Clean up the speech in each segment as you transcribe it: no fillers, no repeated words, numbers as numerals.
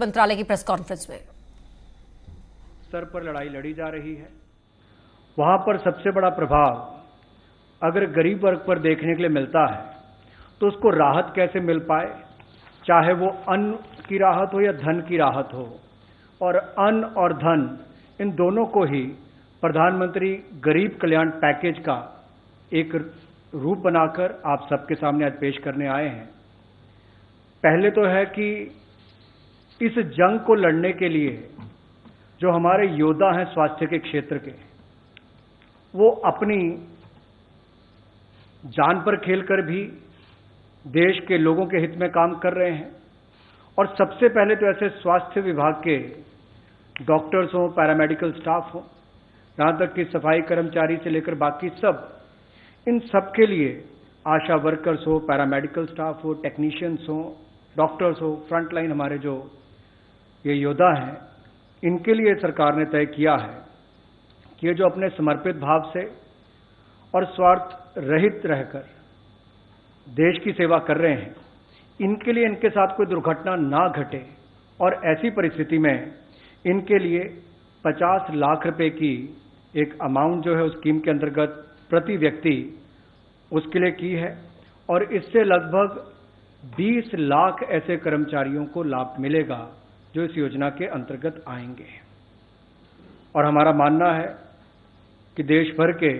मंत्रालय की press conference में स्तर पर लड़ाई लड़ी जा रही है। वहां पर सबसे बड़ा प्रभाव अगर गरीब वर्ग पर देखने के लिए मिलता है तो उसको राहत कैसे मिल पाए, चाहे वो अन्न की राहत हो या धन की राहत हो। और अन्न और धन इन दोनों को ही प्रधानमंत्री गरीब कल्याण पैकेज का एक रूप बनाकर आप सबके सामने आज पेश करने आए हैं। पहले तो है कि इस जंग को लड़ने के लिए जो हमारे योद्धा हैं स्वास्थ्य के क्षेत्र के, वो अपनी जान पर खेलकर भी देश के लोगों के हित में काम कर रहे हैं। और सबसे पहले तो ऐसे स्वास्थ्य विभाग के डॉक्टर्स हों, पैरामेडिकल स्टाफ हो, यहां तक कि सफाई कर्मचारी से लेकर बाकी सब, इन सब के लिए आशा वर्कर्स हो, पैरामेडिकल स्टाफ हो, टेक्नीशियंस हो, डॉक्टर्स हो, फ्रंटलाइन हमारे जो ये योद्धा हैं, इनके लिए सरकार ने तय किया है कि ये जो अपने समर्पित भाव से और स्वार्थ रहित रहकर देश की सेवा कर रहे हैं, इनके लिए इनके साथ कोई दुर्घटना ना घटे। और ऐसी परिस्थिति में इनके लिए 50 लाख रुपए की एक अमाउंट जो है उस स्कीम के अंतर्गत प्रति व्यक्ति उसके लिए की है। और इससे लगभग 20 लाख ऐसे कर्मचारियों को लाभ मिलेगा जो इस योजना के अंतर्गत आएंगे। और हमारा मानना है कि देश भर के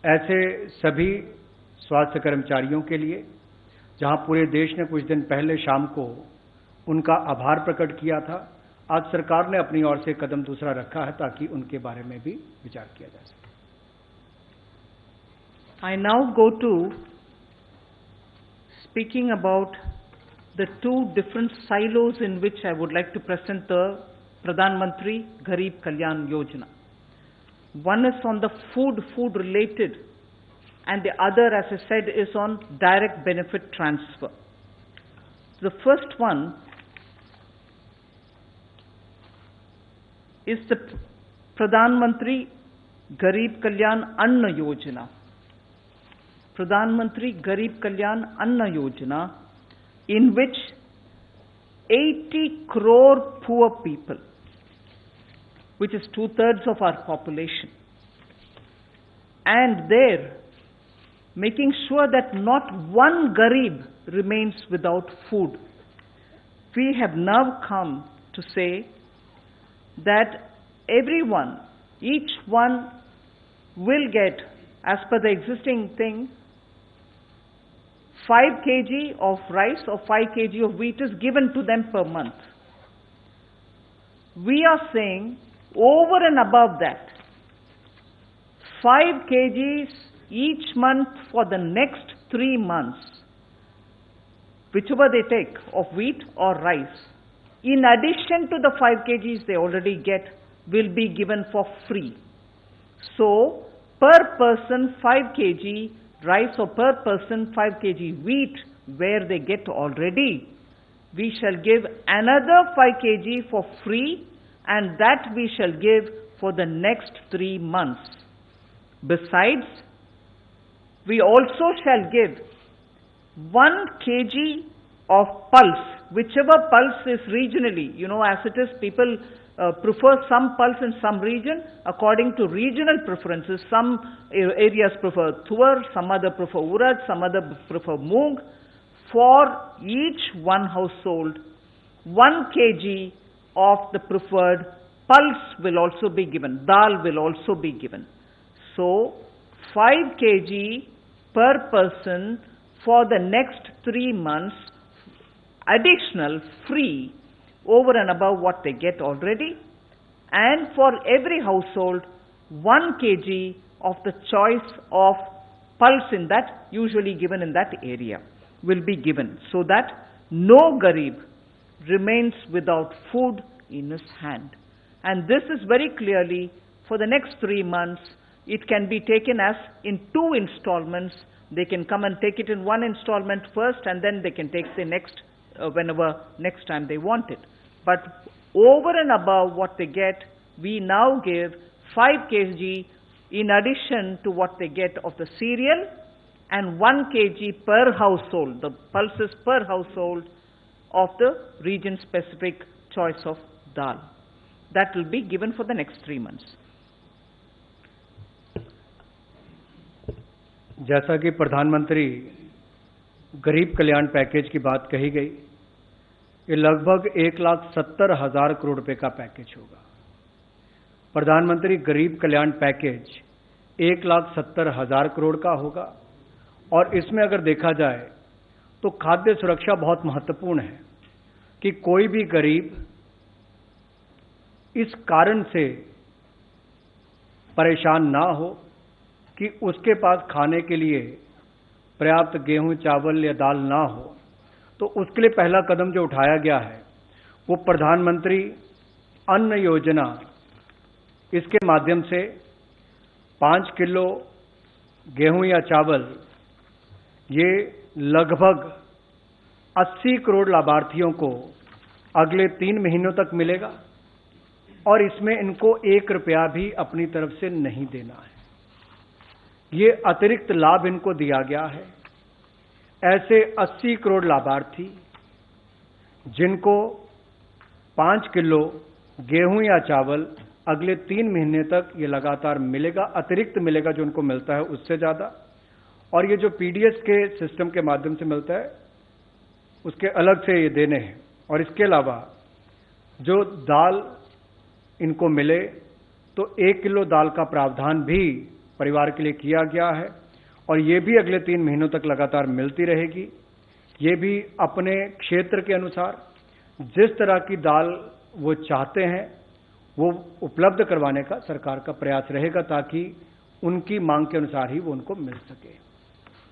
ऐसे सभी स्वास्थ्य कर्मचारियों के लिए, जहां पूरे देश ने कुछ दिन पहले शाम को उनका आभार प्रकट किया था, आज सरकार ने अपनी ओर से कदम दूसरा रखा है ताकि उनके बारे में भी विचार किया जा सके। I now go to speaking about the two different silos in which I would like to present the Pradhan Mantri Garib Kalyan Yojana. One is on the food related, and the other, as I said, is on direct benefit transfer. The first one is the Pradhan Mantri Garib Kalyan Anna Yojana. Pradhan Mantri Garib Kalyan Anna Yojana, in which 80 crore poor people, which is 2/3 of our population, and there making sure that not one Garib remains without food. We have now come to say that everyone, each one will get, as per the existing thing, 5 kg of rice or 5 kg of wheat is given to them per month. We are saying over and above that, 5 kgs each month for the next 3 months, whichever they take of wheat or rice, in addition to the 5 kgs they already get, will be given for free. So, per person 5 kg rice or per person 5 kg wheat, where they get already, we shall give another 5 kg for free, and that we shall give for the next 3 months. Besides, we also shall give 1 kg of pulse, whichever pulse is regionally, as it is, people prefer some pulse in some region according to regional preferences. Some areas prefer tuar, some other prefer urad, some other prefer moong. For each one household, 1 kg of the preferred pulse will also be given. Dal will also be given. So, 5 kg per person for the next 3 months, additional, free, over and above what they get already. And for every household, 1 kg of the choice of pulse in that, usually given in that area, will be given, so that no Garib remains without food in his hand. And this is very clearly for the next 3 months. It can be taken as in 2 installments. They can come and take it in 1 installment first, and then they can take the next whenever next time they want it. But over and above what they get, we now give 5 kg in addition to what they get of the cereal, and 1 kg per household, the pulses per household, of the region-specific choice of dal. That will be given for the next 3 months. जैसा कि प्रधानमंत्री गरीब कल्याण package की बात कही गई, ये लगभग 1,70,000 करोड़ रुपए का पैकेज होगा। प्रधानमंत्री गरीब कल्याण पैकेज 1,70,000 करोड़ का होगा और इसमें अगर देखा जाए तो खाद्य सुरक्षा बहुत महत्वपूर्ण है कि कोई भी गरीब इस कारण से परेशान ना हो कि उसके पास खाने के लिए पर्याप्त गेहूं, चावल या दाल ना हो। तो उसके लिए पहला कदम जो उठाया गया है वो प्रधानमंत्री अन्न योजना, इसके माध्यम से 5 किलो गेहूं या चावल ये लगभग 80 करोड़ लाभार्थियों को अगले 3 महीनों तक मिलेगा और इसमें इनको 1 रुपया भी अपनी तरफ से नहीं देना है। ये अतिरिक्त लाभ इनको दिया गया है। ऐसे 80 करोड़ लाभार्थी जिनको 5 किलो गेहूं या चावल अगले 3 महीने तक ये लगातार मिलेगा, अतिरिक्त मिलेगा जो उनको मिलता है उससे ज्यादा। और ये जो पीडीएस के सिस्टम के माध्यम से मिलता है उसके अलग से ये देने हैं। और इसके अलावा जो दाल इनको मिले तो 1 किलो दाल का प्रावधान भी परिवार के लिए किया गया है और ये भी अगले 3 महीनों तक लगातार मिलती रहेगी। ये भी अपने क्षेत्र के अनुसार जिस तरह की दाल वो चाहते हैं वो उपलब्ध करवाने का सरकार का प्रयास रहेगा ताकि उनकी मांग के अनुसार ही वो उनको मिल सके।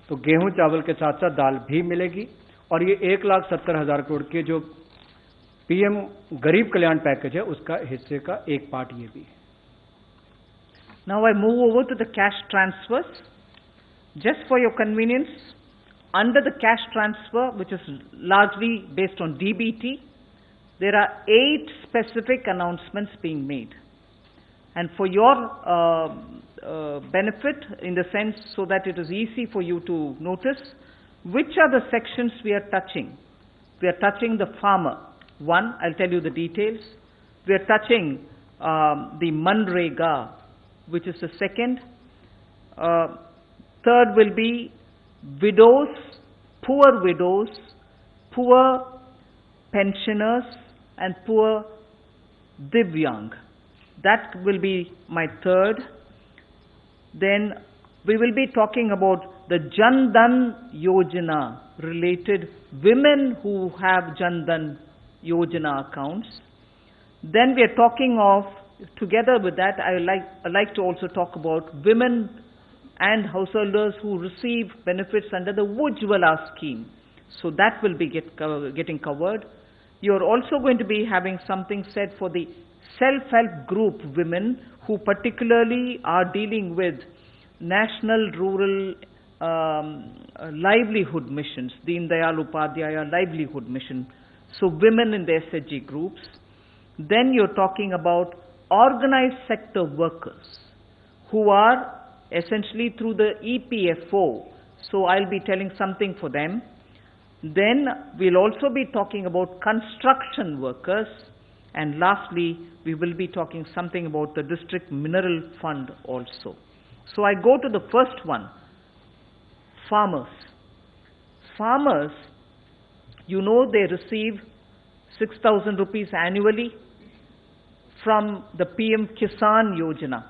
तो गेहूं चावल के साथ साथ दाल भी मिलेगी और ये 1,70,000 करोड़ के जो पीएम गरीब कल्याण पैकेज है उसका हिस्से का एक पार्ट ये भी है। Now I move over to the cash transfers. Just for your convenience, under the cash transfer, which is largely based on DBT, there are 8 specific announcements being made. And for your benefit, in the sense so that it is easy for you to notice, which are the sections we are touching? We are touching the farmer. One, I'll tell you the details. We are touching the Manrega, which is the second. Third will be widows, poor pensioners, and poor Divyang. That will be my third. Then we will be talking about the Jan Dhan Yojana related women who have Jan Dhan Yojana accounts. Then we are talking of, together with that, I like to also talk about women and householders who receive benefits under the Ujjwala scheme. So that will be getting covered. You are also going to be having something said for the self-help group women who particularly are dealing with National Rural Livelihood Missions, Deen Dayal Upadhyaya Livelihood Mission. So women in the SHG groups. Then you're talking about organized sector workers who are essentially through the EPFO. So I'll be telling something for them. Then we'll also be talking about construction workers. And lastly, we will be talking something about the district mineral fund also. So I go to the first one, farmers. Farmers, you know, they receive 6,000 rupees annually from the PM Kisan Yojana,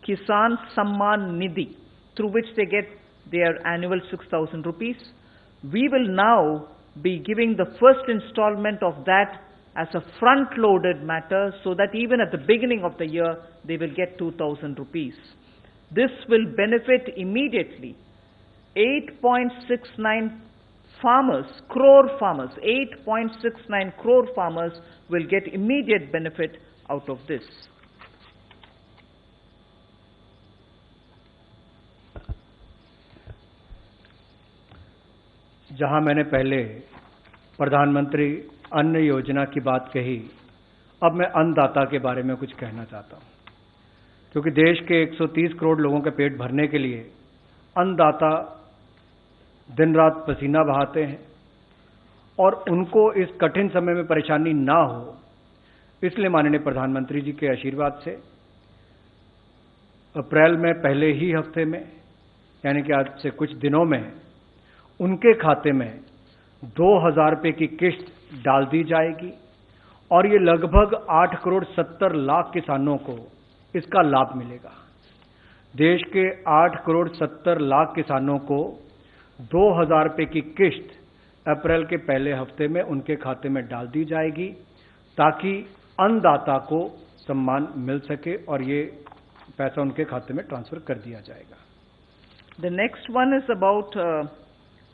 Kisan Samman Nidhi, through which they get their annual 6,000 rupees. We will now be giving the first installment of that as a front-loaded matter so that even at the beginning of the year, they will get 2,000 rupees. This will benefit immediately 8.69 crore farmers, 8.69 crore farmers will get immediate benefit out of this. जहां मैंने पहले प्रधानमंत्री अन्न योजना की बात कही, अब मैं अन्नदाता के बारे में कुछ कहना चाहता हूं, क्योंकि देश के 130 करोड़ लोगों के पेट भरने के लिए अन्नदाता दिन रात पसीना बहाते हैं और उनको इस कठिन समय में परेशानी ना हो, इसलिए माननीय प्रधानमंत्री जी के आशीर्वाद से अप्रैल में पहले ही हफ्ते में, यानी कि आज से कुछ दिनों में, उनके खाते में 2,000 रुपये की किस्त डाल दी जाएगी और ये लगभग 8 करोड़ 70 लाख किसानों को इसका लाभ मिलेगा। देश के 8 करोड़ 70 लाख किसानों को 2,000 रुपये की किस्त अप्रैल के पहले हफ्ते में उनके खाते में डाल दी जाएगी ताकि अन्नदाता को सम्मान मिल सके और ये पैसा उनके खाते में ट्रांसफर कर दिया जाएगा। The next one is about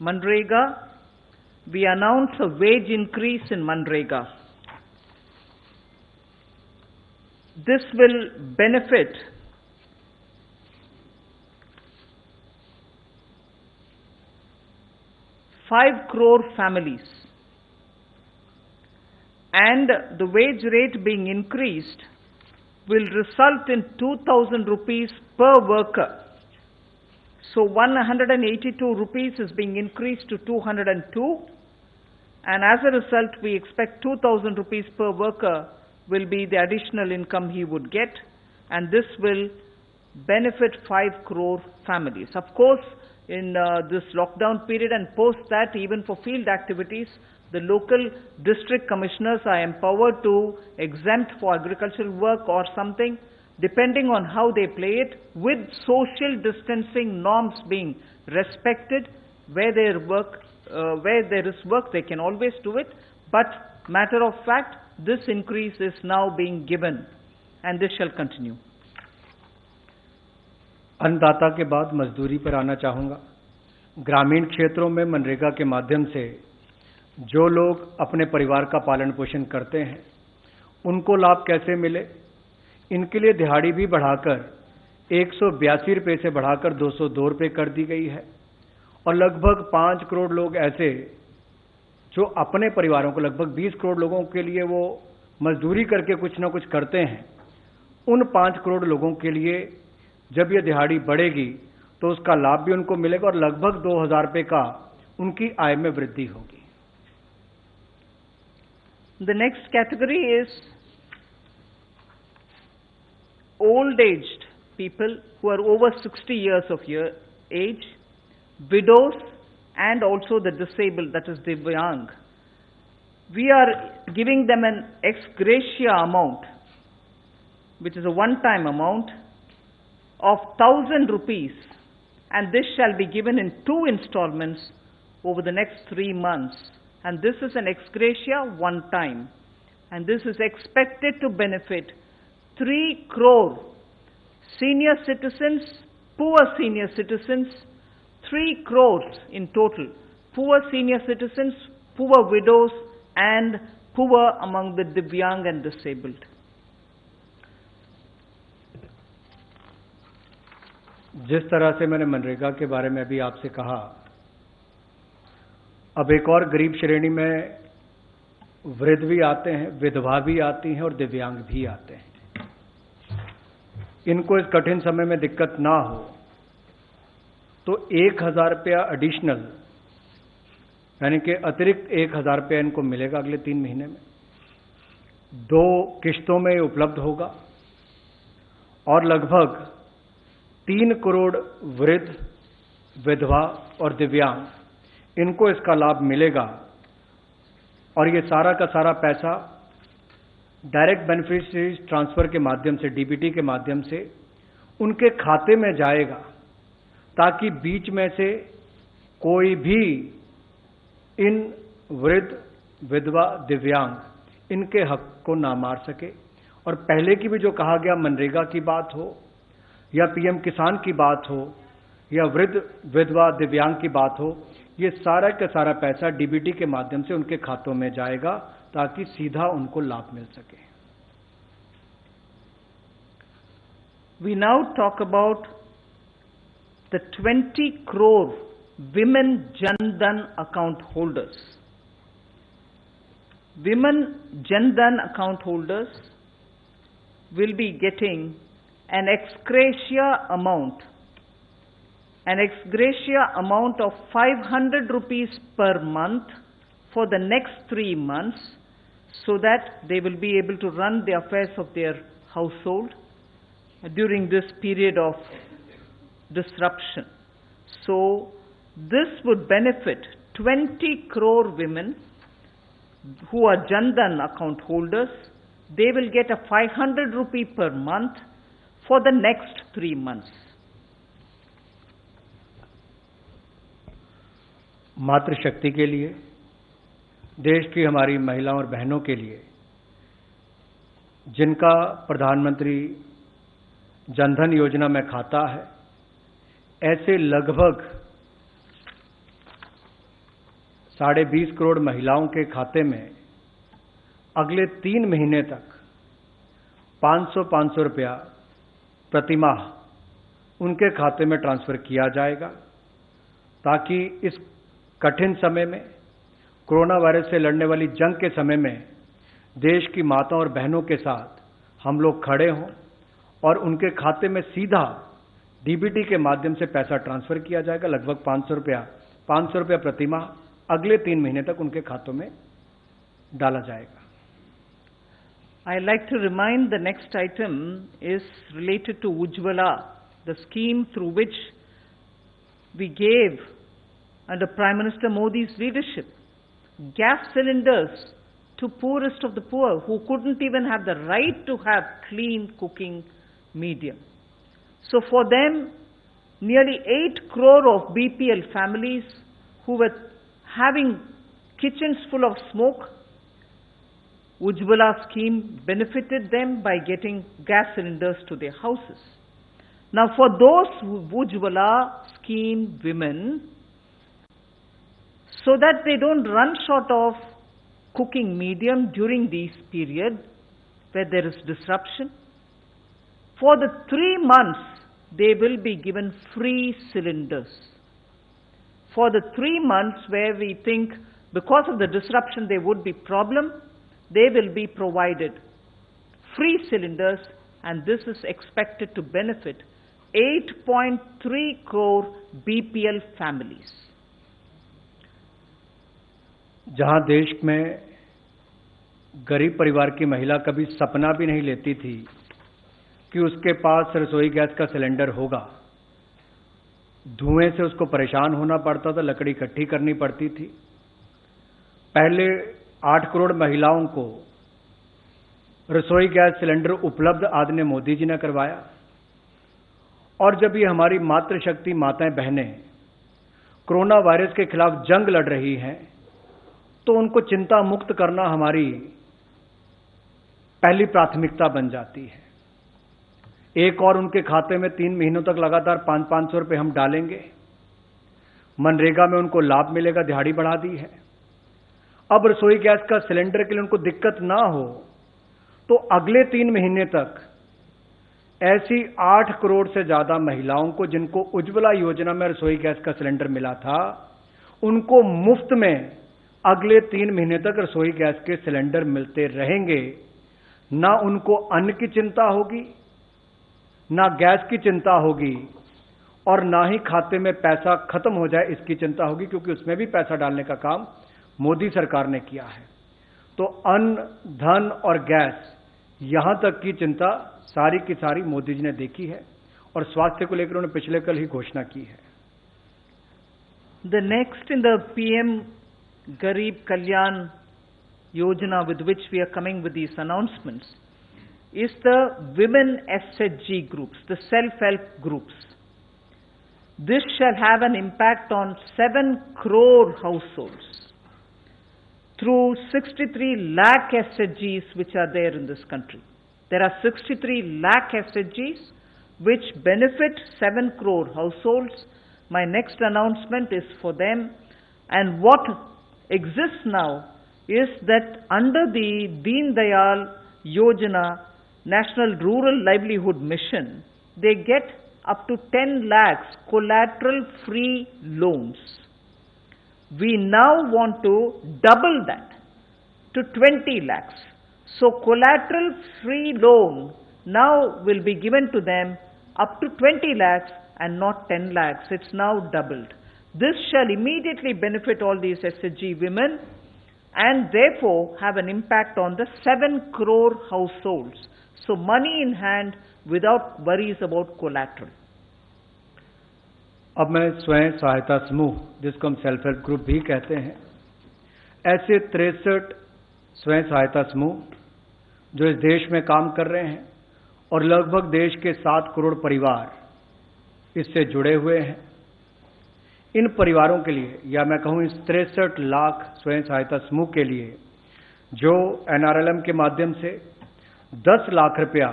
Manrega. We announced a wage increase in Manrega. This will benefit five crore families, and the wage rate being increased will result in 2,000 rupees per worker. So 182 rupees is being increased to 202, and as a result we expect 2,000 rupees per worker will be the additional income he would get, and this will benefit 5 crore families. Of course, in this lockdown period and post that, even for field activities, the local district commissioners are empowered to exempt for agricultural work or something, depending on how they play it, with social distancing norms being respected. Where there is work, they can always do it. But matter of fact, this increase is now being given, and this shall continue. अन्नदाता के बाद मजदूरी पर आना चाहूँगा। ग्रामीण क्षेत्रों में मनरेगा के माध्यम से जो लोग अपने परिवार का पालन पोषण करते हैं, उनको लाभ कैसे मिले, इनके लिए दिहाड़ी भी बढ़ाकर 182 रुपये से बढ़ाकर 202 रुपये कर दी गई है। और लगभग 5 करोड़ लोग ऐसे जो अपने परिवारों को, लगभग 20 करोड़ लोगों के लिए वो मजदूरी करके कुछ ना कुछ करते हैं, उन 5 करोड़ लोगों के लिए जब ये दिहाड़ी बढ़ेगी तो उसका लाभ भी उनको मिलेगा और लगभग 2,000 रुपये का उनकी आय में वृद्धि होगी। The next category is old aged people who are over 60 years of age, widows, and also the disabled, that is Divyang. We are giving them an ex gratia amount, which is a one-time amount of 1,000 rupees, and this shall be given in 2 installments over the next 3 months. And this is an ex gratia one time, and this is expected to benefit 3 crore senior citizens, poor senior citizens, 3 crores in total, poor senior citizens, poor widows, and poor among the Divyang and disabled. जिस तरह से मैंने मनरेगा के बारे में अभी आपसे कहा, अब एक और गरीब श्रेणी में वृद्ध भी आते हैं, विधवा भी आती हैं और दिव्यांग भी आते हैं। इनको इस कठिन समय में दिक्कत ना हो तो 1,000 रुपया एडिशनल, यानी कि अतिरिक्त 1,000 रुपया इनको मिलेगा अगले 3 महीने में। 2 किश्तों में उपलब्ध होगा और लगभग 3 करोड़ वृद्ध, विधवा और दिव्यांग, इनको इसका लाभ मिलेगा। और ये सारा का सारा पैसा डायरेक्ट बेनिफिशियरीज ट्रांसफर के माध्यम से, डीबीटी के माध्यम से उनके खाते में जाएगा, ताकि बीच में से कोई भी इन वृद्ध, विधवा, दिव्यांग इनके हक को ना मार सके। और पहले की भी जो कहा गया, मनरेगा की बात हो या पीएम किसान की बात हो या वृद्ध, विधवा, दिव्यांग की बात हो, ये सारा का सारा पैसा डीबीटी के माध्यम से उनके खातों में जाएगा ताकि सीधा उनको लाभ मिल सके। We now talk about the 20 crore women Jan Dhan account holders. Women Jan Dhan account holders will be getting an ex gratia amount of 500 rupees per month for the next 3 months so that they will be able to run the affairs of their household during this period of disruption. So this would benefit 20 crore women who are Jan Dhan account holders. They will get a 500 rupee per month for the next 3 months. मातृशक्ति के लिए, देश की हमारी महिलाओं और बहनों के लिए, जिनका प्रधानमंत्री जनधन योजना में खाता है, ऐसे लगभग 20.5 करोड़ महिलाओं के खाते में अगले 3 महीने तक 500 रुपया प्रतिमाह उनके खाते में ट्रांसफर किया जाएगा, ताकि इस कठिन समय में, कोरोना वायरस से लड़ने वाली जंग के समय में देश की माताओं और बहनों के साथ हम लोग खड़े हों और उनके खाते में सीधा डीबीटी के माध्यम से पैसा ट्रांसफर किया जाएगा। लगभग 500 रुपया प्रतिमाह अगले 3 महीने तक उनके खातों में डाला जाएगा। I like to remind the next item is related to Ujjwala, the scheme through which we gave under Prime Minister Modi's leadership gas cylinders to poorest of the poor who couldn't even have the right to have clean cooking medium. So for them, nearly 8 crore of BPL families who were having kitchens full of smoke, Ujjwala scheme benefited them by getting gas cylinders to their houses. Now for those Ujjwala scheme women, so that they don't run short of cooking medium during this period where there is disruption, for the 3 months they will be given free cylinders. For the 3 months where we think because of the disruption there would be problem, they will be provided free cylinders, and this is expected to benefit 8.3 crore BPL families. जहां देश में गरीब परिवार की महिला कभी सपना भी नहीं लेती थी कि उसके पास रसोई गैस का सिलेंडर होगा, धुएं से उसको परेशान होना पड़ता था, लकड़ी इकट्ठी करनी पड़ती थी। पहले 8 करोड़ महिलाओं को रसोई गैस सिलेंडर उपलब्ध आदरणीय मोदी जी ने करवाया, और जब ये हमारी मातृशक्ति माताएं बहनें कोरोना वायरस के खिलाफ जंग लड़ रही हैं, तो उनको चिंता मुक्त करना हमारी पहली प्राथमिकता बन जाती है। एक और उनके खाते में 3 महीनों तक लगातार 500 रुपए हम डालेंगे। मनरेगा में उनको लाभ मिलेगा, दिहाड़ी बढ़ा दी है। अब रसोई गैस का सिलेंडर के लिए उनको दिक्कत ना हो, तो अगले 3 महीने तक ऐसी 8 करोड़ से ज्यादा महिलाओं को जिनको उज्ज्वला योजना में रसोई गैस का सिलेंडर मिला था, उनको मुफ्त में अगले 3 महीने तक रसोई गैस के सिलेंडर मिलते रहेंगे। ना उनको अन्न की चिंता होगी, ना गैस की चिंता होगी, और ना ही खाते में पैसा खत्म हो जाए इसकी चिंता होगी, क्योंकि उसमें भी पैसा डालने का काम मोदी सरकार ने किया है। तो अन्न, धन और गैस, यहां तक की चिंता सारी की सारी मोदी जी ने देखी है, और स्वास्थ्य को लेकर उन्होंने पिछले कल ही घोषणा की है। The next in the PM Garib Kalyan Yojana, with which we are coming with these announcements, is the women SHG groups, the self-help groups. This shall have an impact on 7 crore households through 63 lakh SHGs which are there in this country. There are 63 lakh SHGs which benefit 7 crore households. My next announcement is for them, and what exists now is that under the Deen Dayal Yojana National Rural Livelihood Mission, they get up to 10 lakhs collateral-free loans. We now want to double that to 20 lakhs. So collateral-free loan now will be given to them up to 20 lakhs and not 10 lakhs. It's now doubled. This shall immediately benefit all these SHG women, and therefore have an impact on the 7 crore households. So money in hand without worries about collateral. अब मैं स्वयं सहायता समूह, जिसको हम self help group भी कहते हैं, ऐसे 63 स्वयं सहायता समूह जो इस देश में काम कर रहे हैं और लगभग देश के 7 करोड़ परिवार इससे जुड़े हुए हैं, इन परिवारों के लिए, या मैं कहूं इस 63 लाख स्वयं सहायता समूह के लिए, जो NRLM के माध्यम से 10 लाख रुपया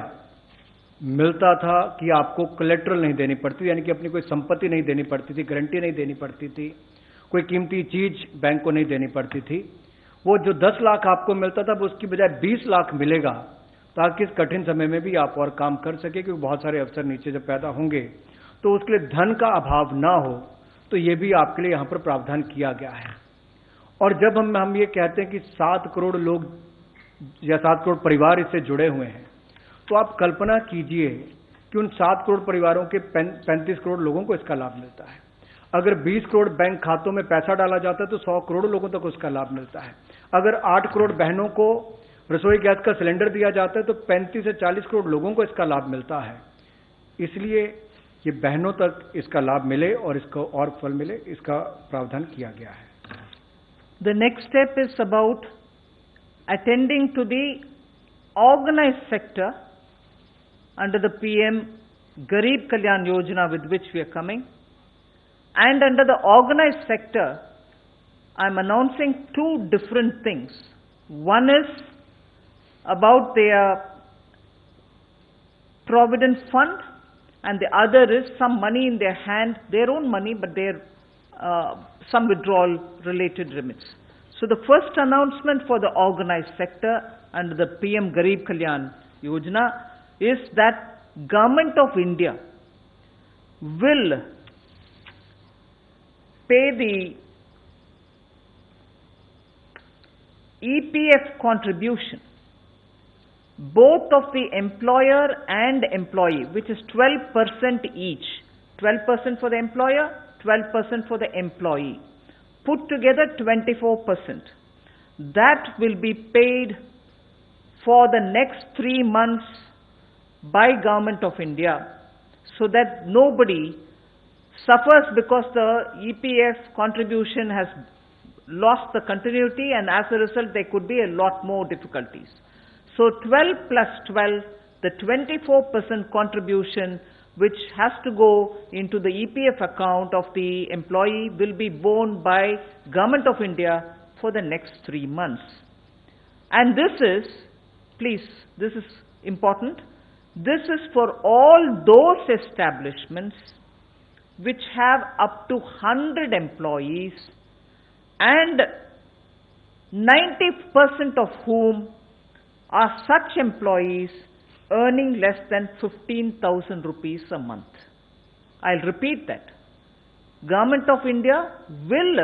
मिलता था कि आपको कोलेट्रल नहीं देनी पड़ती, यानी कि अपनी कोई संपत्ति नहीं देनी पड़ती थी, गारंटी नहीं देनी पड़ती थी, कोई कीमती चीज बैंक को नहीं देनी पड़ती थी, वो जो 10 लाख आपको मिलता था वो उसकी बजाय 20 लाख मिलेगा, ताकि इस कठिन समय में भी आप और काम कर सके, क्योंकि बहुत सारे अवसर नीचे जब पैदा होंगे तो उसके लिए धन का अभाव ना हो, तो ये भी आपके लिए यहां पर प्रावधान किया गया है। और जब हम ये कहते हैं कि 7 करोड़ लोग या 7 करोड़ परिवार इससे जुड़े हुए हैं, तो आप कल्पना कीजिए कि उन 7 करोड़ परिवारों के 35 करोड़ लोगों को इसका लाभ मिलता है। अगर 20 करोड़ बैंक खातों में पैसा डाला जाता है तो 100 करोड़ लोगों तक उसका लाभ मिलता है। अगर 8 करोड़ बहनों को रसोई गैस का सिलेंडर दिया जाता है तो 35 से 40 करोड़ लोगों को इसका लाभ मिलता है। इसलिए ये बहनों तक इसका लाभ मिले और इसको और फल मिले, इसका प्रावधान किया गया है। The next step is about attending to the organized sector under the PM Garib Kalyan Yojana with which we are coming. And under the organized sector, I am announcing 2 different things. One is about their provident fund, and the other is some money in their hand, their own money, but their some withdrawal related limits. So the first announcement for the organized sector under the PM Garib Kalyan Yojana is that Government of India will pay the EPF contribution, both of the employer and employee, which is 12% each, 12% for the employer, 12% for the employee, put together 24%. That will be paid for the next 3 months by Government of India, so that nobody suffers because the EPF contribution has lost the continuity, and as a result there could be a lot more difficulties. So 12 plus 12, the 24% contribution which has to go into the EPF account of the employee will be borne by Government of India for the next 3 months. And this is, please, this is important, this is for all those establishments which have up to 100 employees and 90% of whom are such employees earning less than 15,000 rupees a month. I'll repeat that. Government of India will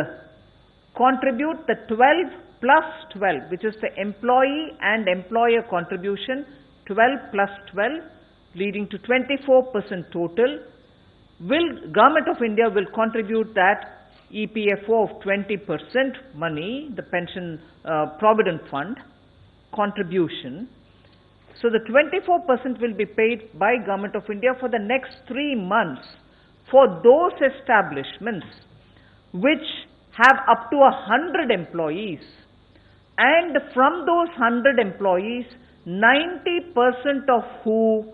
contribute the 12 plus 12, which is the employee and employer contribution, 12 plus 12, leading to 24% total. Government of India will contribute that EPFO of 20% money, the pension provident fund contribution. So the 24% will be paid by Government of India for the next 3 months for those establishments which have up to 100 employees, and from those 100 employees, 90% of who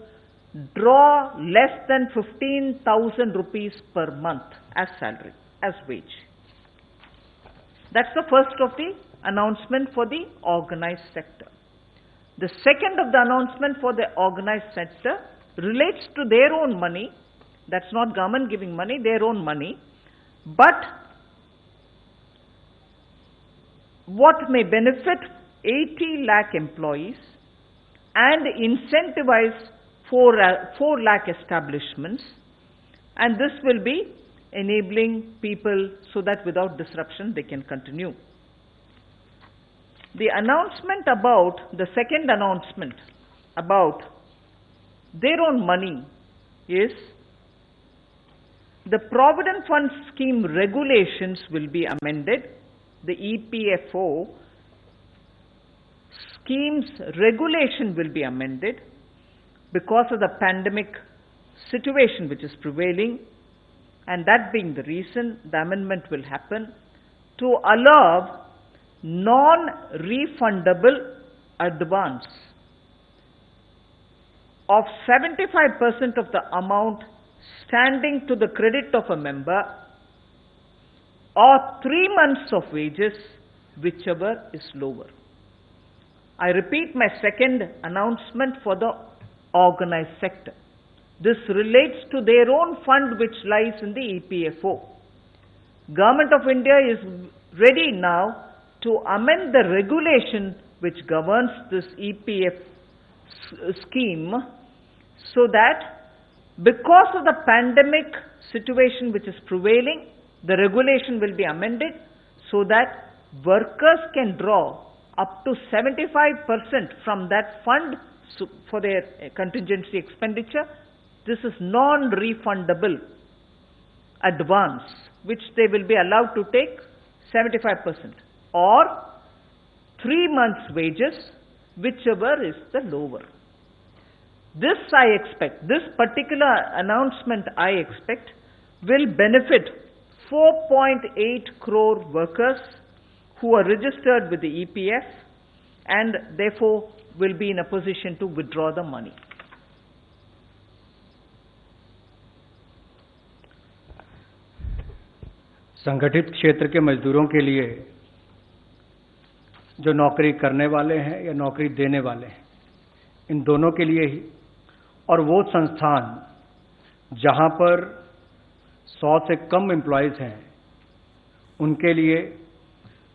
draw less than 15,000 rupees per month as salary, as wage. That's the first of the announcement for the organized sector. The second of the announcement for the organized sector relates to their own money. That's not government giving money, their own money. But what may benefit 80 lakh employees and incentivize 4 lakh establishments, and this will be enabling people so that without disruption they can continue. The announcement about, the second announcement about their own money is the Provident Fund Scheme regulations will be amended. The EPFO scheme's regulation will be amended because of the pandemic situation which is prevailing, and that being the reason, the amendment will happen to allow non-refundable advance of 75% of the amount standing to the credit of a member or 3 months of wages, whichever is lower. I repeat my second announcement for the organized sector. This relates to their own fund which lies in the EPFO. Government of India is ready now to amend the regulation which governs this EPF scheme, so that because of the pandemic situation which is prevailing, the regulation will be amended so that workers can draw up to 75% from that fund for their contingency expenditure. This is non-refundable advance which they will be allowed to take 75%, or 3 months wages, whichever is the lower. This I expect, this particular announcement I expect will benefit 4.8 crore workers who are registered with the EPF and therefore will be in a position to withdraw the money. संगठित क्षेत्र के मजदूरों के लिए जो नौकरी करने वाले हैं या नौकरी देने वाले हैं, इन दोनों के लिए ही, और वो संस्थान जहां पर 100 से कम एम्प्लॉइज हैं उनके लिए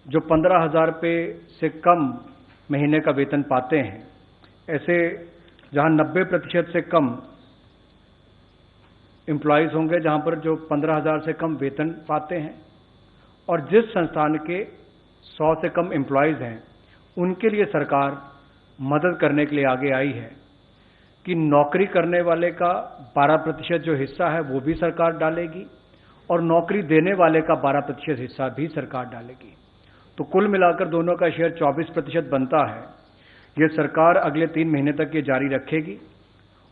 जो 15,000 रुपये से कम महीने का वेतन पाते हैं, ऐसे जहां 90% से कम एम्प्लॉइज होंगे जहां पर जो 15,000 से कम वेतन पाते हैं, और जिस संस्थान के 100 से कम एम्प्लॉइज हैं उनके लिए सरकार मदद करने के लिए आगे आई है कि नौकरी करने वाले का 12% जो हिस्सा है वो भी सरकार डालेगी और नौकरी देने वाले का 12% हिस्सा भी सरकार डालेगी। तो कुल मिलाकर दोनों का शेयर 24% बनता है। ये सरकार अगले 3 महीने तक ये जारी रखेगी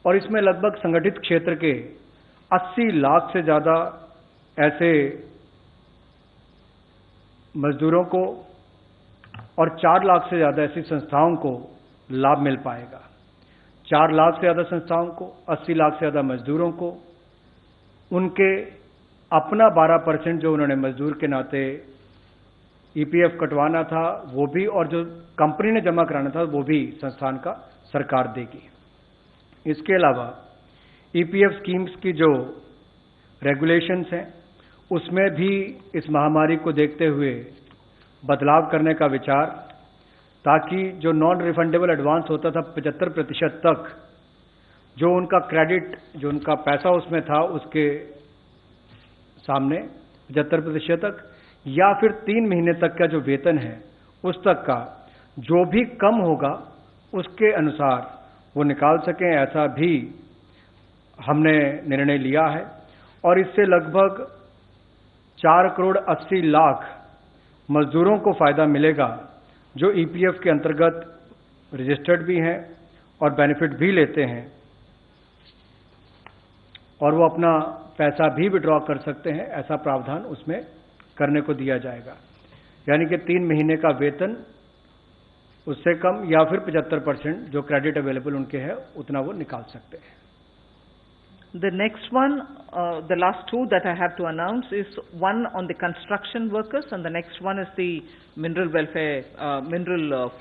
और इसमें लगभग संगठित क्षेत्र के 80 लाख से ज़्यादा ऐसे मजदूरों को और 4 लाख से ज़्यादा ऐसी संस्थाओं को लाभ मिल पाएगा। 4 लाख से ज़्यादा संस्थाओं को, 80 लाख से ज़्यादा मजदूरों को उनके अपना 12% जो उन्होंने मजदूर के नाते ईपीएफ कटवाना था वो भी, और जो कंपनी ने जमा कराना था वो भी संस्थान का सरकार देगी। इसके अलावा ईपीएफ स्कीम्स की जो रेगुलेशंस हैं उसमें भी इस महामारी को देखते हुए बदलाव करने का विचार, ताकि जो नॉन रिफंडेबल एडवांस होता था 75% तक, जो उनका क्रेडिट, जो उनका पैसा उसमें था उसके सामने 75% तक, या फिर 3 महीने तक का जो वेतन है उस तक का जो भी कम होगा उसके अनुसार वो निकाल सकें, ऐसा भी हमने निर्णय लिया है। और इससे लगभग 4 करोड़ 80 लाख मजदूरों को फायदा मिलेगा जो ईपीएफ के अंतर्गत रजिस्टर्ड भी हैं और बेनिफिट भी लेते हैं, और वो अपना पैसा भी विड्रॉ कर सकते हैं। ऐसा प्रावधान उसमें करने को दिया जाएगा, यानी कि 3 महीने का वेतन उससे कम या फिर 75% जो क्रेडिट अवेलेबल उनके है उतना वो निकाल सकते हैं। The next one, the last two that I have to announce is one on the construction workers, and the next one is the mineral welfare,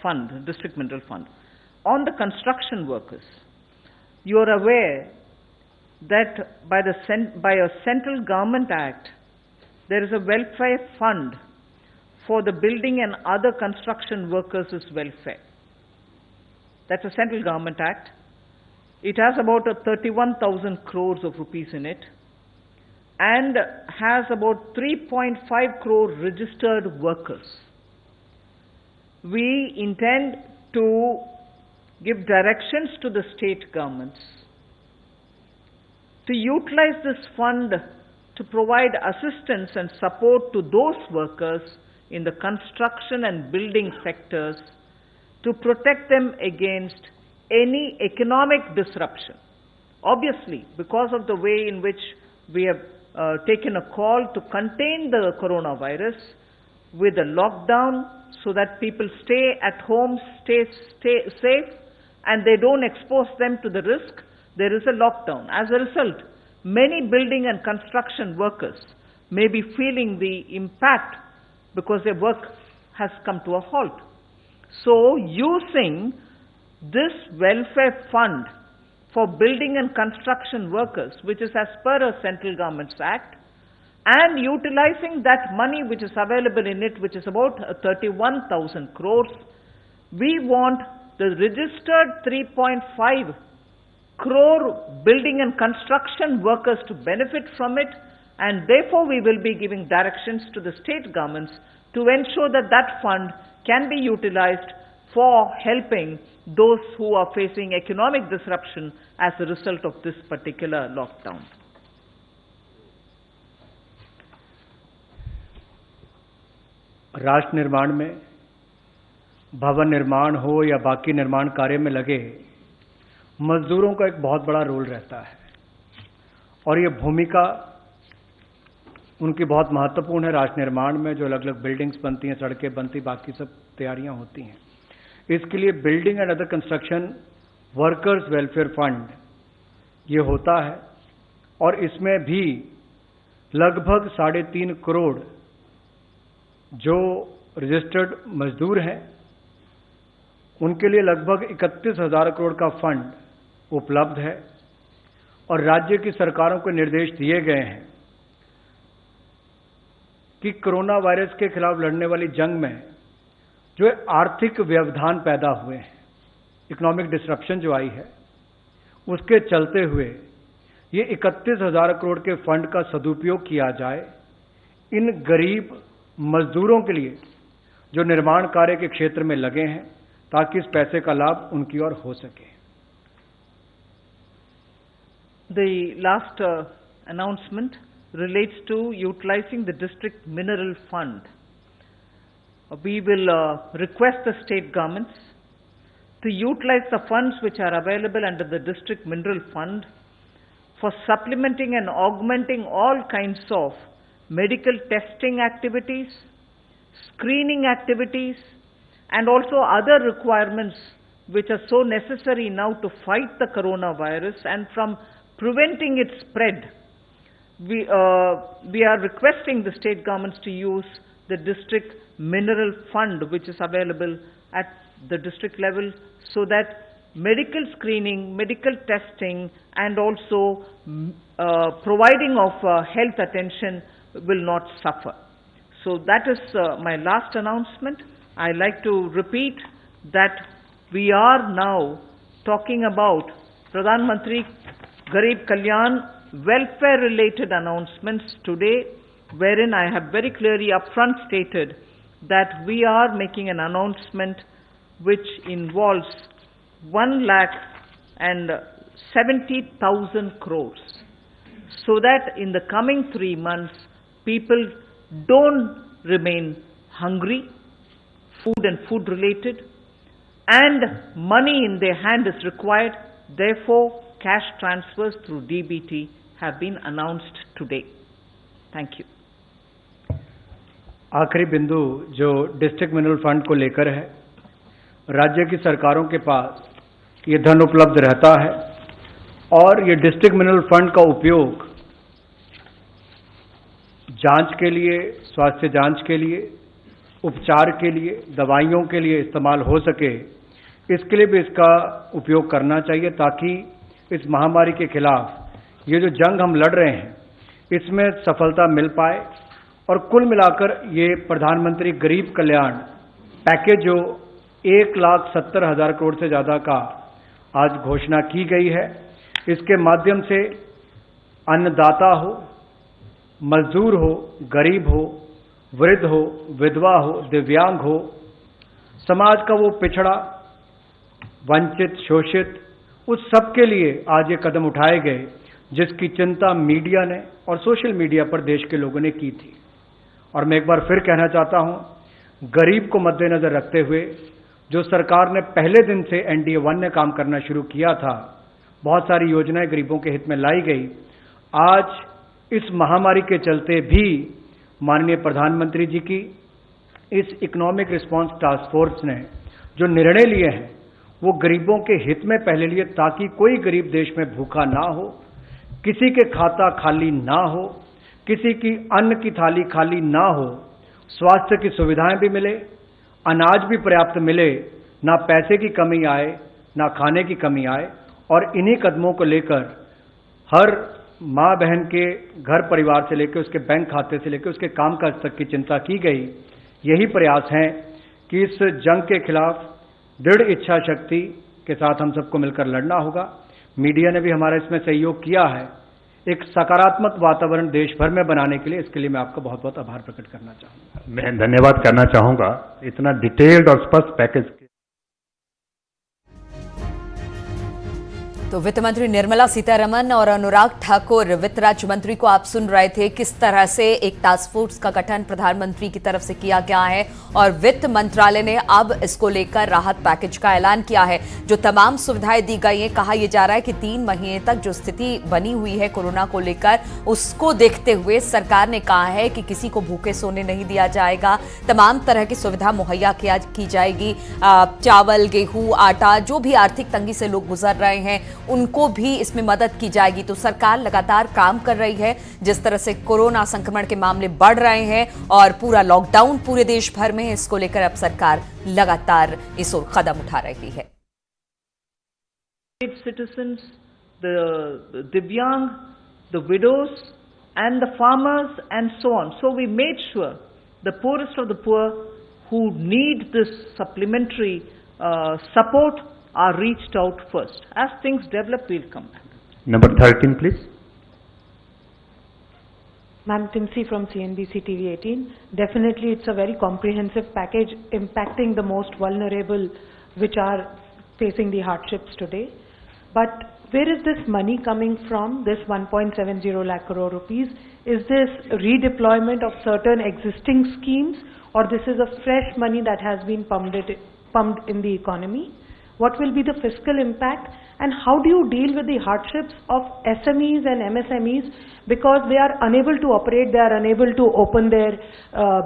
fund, district mineral fund. On the construction workers, you are aware that by a central government act, there is a welfare fund for the building and other construction workers' welfare. That's a central government act. It has about 31,000 crores of rupees in it and has about 3.5 crore registered workers. We intend to give directions to the state governments to utilize this fund to provide assistance and support to those workers in the construction and building sectors to protect them against any economic disruption. Obviously, because of the way in which we have taken a call to contain the coronavirus with a lockdown so that people stay at home, stay safe, and they don't expose them to the risk, there is a lockdown. As a result, many building and construction workers may be feeling the impact because their work has come to a halt. So, using this welfare fund for building and construction workers, which is as per a Central Government's Act, and utilizing that money which is available in it, which is about 31,000 crores, we want the registered 3.5 crore building and construction workers to benefit from it, and therefore we will be giving directions to the state governments to ensure that that fund can be utilized for helping those who are facing economic disruption as a result of this particular lockdown. राष्ट्र निर्माण में भवन निर्माण हो या बाकी निर्माण कार्य में लगे मजदूरों का एक बहुत बड़ा रोल रहता है और ये भूमिका उनकी बहुत महत्वपूर्ण है राष्ट्र निर्माण में। जो अलग अलग बिल्डिंग्स बनती हैं, सड़कें बनती, बाकी सब तैयारियां होती हैं, इसके लिए building and other construction workers welfare fund ये होता है और इसमें भी लगभग 3.5 करोड़ जो रजिस्टर्ड मजदूर हैं उनके लिए लगभग 31,000 करोड़ का फंड उपलब्ध है और राज्य की सरकारों को निर्देश दिए गए हैं कि कोरोना वायरस के खिलाफ लड़ने वाली जंग में जो आर्थिक व्यवधान पैदा हुए हैं, इकोनॉमिक डिसरप्शन जो आई है, उसके चलते हुए ये 31,000 करोड़ के फंड का सदुपयोग किया जाए इन गरीब मजदूरों के लिए जो निर्माण कार्य के क्षेत्र में लगे हैं, ताकि इस पैसे का लाभ उनकी ओर हो सके। The last announcement relates to utilizing the district mineral fund. We will request the state governments to utilize the funds which are available under the district mineral fund for supplementing and augmenting all kinds of medical testing activities, screening activities, and also other requirements which are so necessary now to fight the coronavirus and from preventing its spread. We are requesting the state governments to use the district mineral fund which is available at the district level so that medical screening, medical testing, and also providing of health attention will not suffer. So that is my last announcement. I like to repeat that we are now talking about Pradhan Mantri Garib Kalyan welfare related announcements today, wherein I have very clearly upfront stated that we are making an announcement which involves 1,70,000 crores, so that in the coming 3 months people don't remain hungry, food and food related, and money in their hand is required. Therefore, cash transfers through DBT have been announced today. Thank you. आखिरी बिंदु जो district mineral fund को लेकर है, राज्य की सरकारों के पास ये धन उपलब्ध रहता है और ये डिस्ट्रिक्ट मिनरल फंड का उपयोग जांच के लिए, स्वास्थ्य जांच के लिए, उपचार के लिए, दवाइयों के लिए इस्तेमाल हो सके, इसके लिए भी इसका उपयोग करना चाहिए ताकि इस महामारी के खिलाफ ये जो जंग हम लड़ रहे हैं इसमें सफलता मिल पाए। और कुल मिलाकर ये प्रधानमंत्री गरीब कल्याण पैकेज जो 1,70,000 करोड़ से ज़्यादा का आज घोषणा की गई है, इसके माध्यम से अन्नदाता हो, मजदूर हो, गरीब हो, वृद्ध हो, विधवा हो, दिव्यांग हो, समाज का वो पिछड़ा, वंचित, शोषित, उस सब के लिए आज ये कदम उठाए गए जिसकी चिंता मीडिया ने और सोशल मीडिया पर देश के लोगों ने की थी। और मैं एक बार फिर कहना चाहता हूं, गरीब को मद्देनजर रखते हुए जो सरकार ने पहले दिन से NDA 1 ने काम करना शुरू किया था, बहुत सारी योजनाएं गरीबों के हित में लाई गई। आज इस महामारी के चलते भी माननीय प्रधानमंत्री जी की इस इकोनॉमिक रिस्पांस टास्क फोर्स ने जो निर्णय लिए हैं वो गरीबों के हित में पहले लिए, ताकि कोई गरीब देश में भूखा ना हो, किसी के खाता खाली ना हो, किसी की अन्न की थाली खाली ना हो, स्वास्थ्य की सुविधाएं भी मिले, अनाज भी पर्याप्त मिले, ना पैसे की कमी आए, ना खाने की कमी आए। और इन्हीं कदमों को लेकर हर माँ बहन के घर परिवार से लेकर उसके बैंक खाते से लेकर उसके कामकाज तक की चिंता की गई। यही प्रयास है कि इस जंग के खिलाफ दृढ़ इच्छा शक्ति के साथ हम सबको मिलकर लड़ना होगा। मीडिया ने भी हमारा इसमें सहयोग किया है, एक सकारात्मक वातावरण देश भर में बनाने के लिए। इसके लिए मैं आपका बहुत बहुत आभार प्रकट करना चाहूँगा। मैं धन्यवाद करना चाहूँगा इतना डिटेल्ड और स्पष्ट पैकेज। तो वित्त मंत्री निर्मला सीतारमण और अनुराग ठाकुर वित्त राज्य मंत्री को आप सुन रहे थे, किस तरह से एक टास्क फोर्स का गठन प्रधानमंत्री की तरफ से किया गया है और वित्त मंत्रालय ने अब इसको लेकर राहत पैकेज का ऐलान किया है। जो तमाम सुविधाएं दी गई हैं, कहा यह जा रहा है कि 3 महीने तक जो स्थिति बनी हुई है कोरोना को लेकर, उसको देखते हुए सरकार ने कहा है कि किसी को भूखे सोने नहीं दिया जाएगा। तमाम तरह की सुविधा मुहैया की जाएगी। चावल, गेहूं, आटा, जो भी आर्थिक तंगी से लोग गुजर रहे हैं उनको भी इसमें मदद की जाएगी। तो सरकार लगातार काम कर रही है। जिस तरह से कोरोना संक्रमण के मामले बढ़ रहे हैं और पूरा लॉकडाउन पूरे देश भर में है, इसको लेकर अब सरकार लगातार इस ओर कदम उठा रही है। Citizens, the Divyang, the widows and the farmers and so on. So we made sure the poorest of the poor who need this supplementary support are reached out first. As things develop, we'll come back. Number 13, please. Ma'am, Timsi from CNBC TV 18. Definitely, it's a very comprehensive package impacting the most vulnerable, which are facing the hardships today. But where is this money coming from, this 1.70 lakh crore rupees? Is this redeployment of certain existing schemes, or this is a fresh money that has been pumped in the economy? What will be the fiscal impact, and how do you deal with the hardships of SMEs and MSMEs, because they are unable to operate, they are unable to open their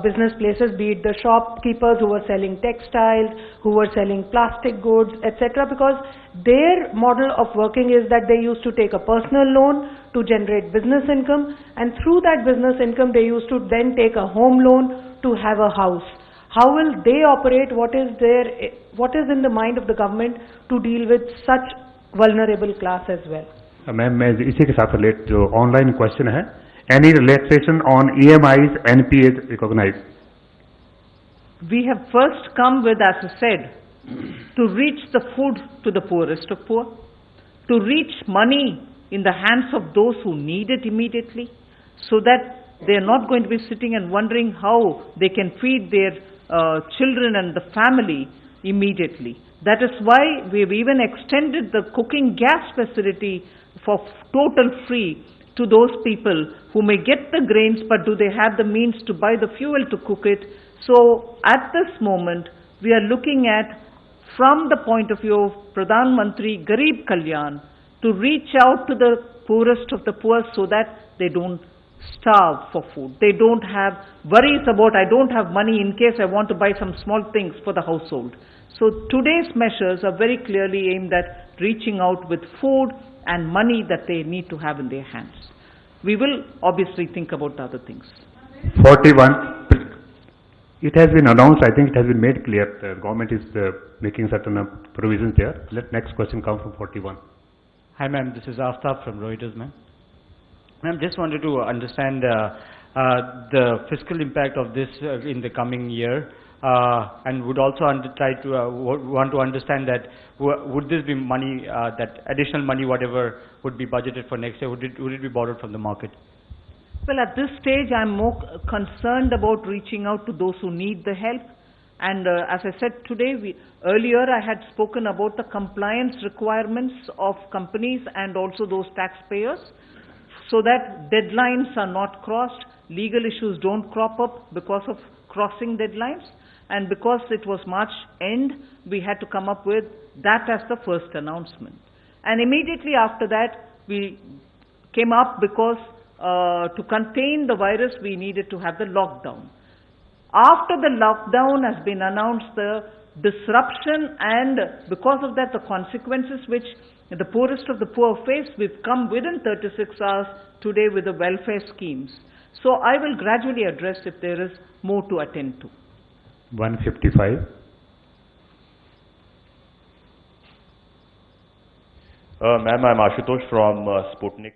business places, be it the shopkeepers who were selling textiles, who were selling plastic goods, etc., because their model of working is that they used to take a personal loan to generate business income, and through that business income they used to then take a home loan to have a house. How will they operate? What is in the mind of the government to deal with such vulnerable class as well? मैं इसी के साथ relate जो online question है, any relaxation on EMIs, NPAs recognized? We have first come with, as I said, to reach the food to the poorest of poor, to reach money in the hands of those who need it immediately, so that they are not going to be sitting and wondering how they can feed their children and the family immediately. That is why we have even extended the cooking gas facility for total free to those people who may get the grains, but do they have the means to buy the fuel to cook it? So at this moment, we are looking at, from the point of view of Pradhan Mantri Garib Kalyan, to reach out to the poorest of the poor so that they don't starve for food. They don't have worries about, I don't have money in case I want to buy some small things for the household. So today's measures are very clearly aimed at reaching out with food and money that they need to have in their hands. We will obviously think about the other things. 41. It has been announced, I think it has been made clear, the government is making certain provisions there. Next question come from 41. Hi ma'am, this is Aftab from Reuters ma'am. Ma'am, just wanted to understand the fiscal impact of this in the coming year, and would also want to understand that would this be money, that additional money, whatever would be budgeted for next year, would it be borrowed from the market? Well, at this stage, I'm more concerned about reaching out to those who need the help. And as I said today, earlier I had spoken about the compliance requirements of companies and also those taxpayers, so that deadlines are not crossed, legal issues don't crop up because of crossing deadlines. and because it was March end, we had to come up with that as the first announcement. And immediately after that, we came up because to contain the virus, we needed to have the lockdown. After the lockdown has been announced, the disruption and because of that, the consequences which the poorest of the poor face, we've come within 36 hours today with the welfare schemes. So I will gradually address if there is more to attend to. 155. Ma'am, I'm Ashutosh from Sputnik.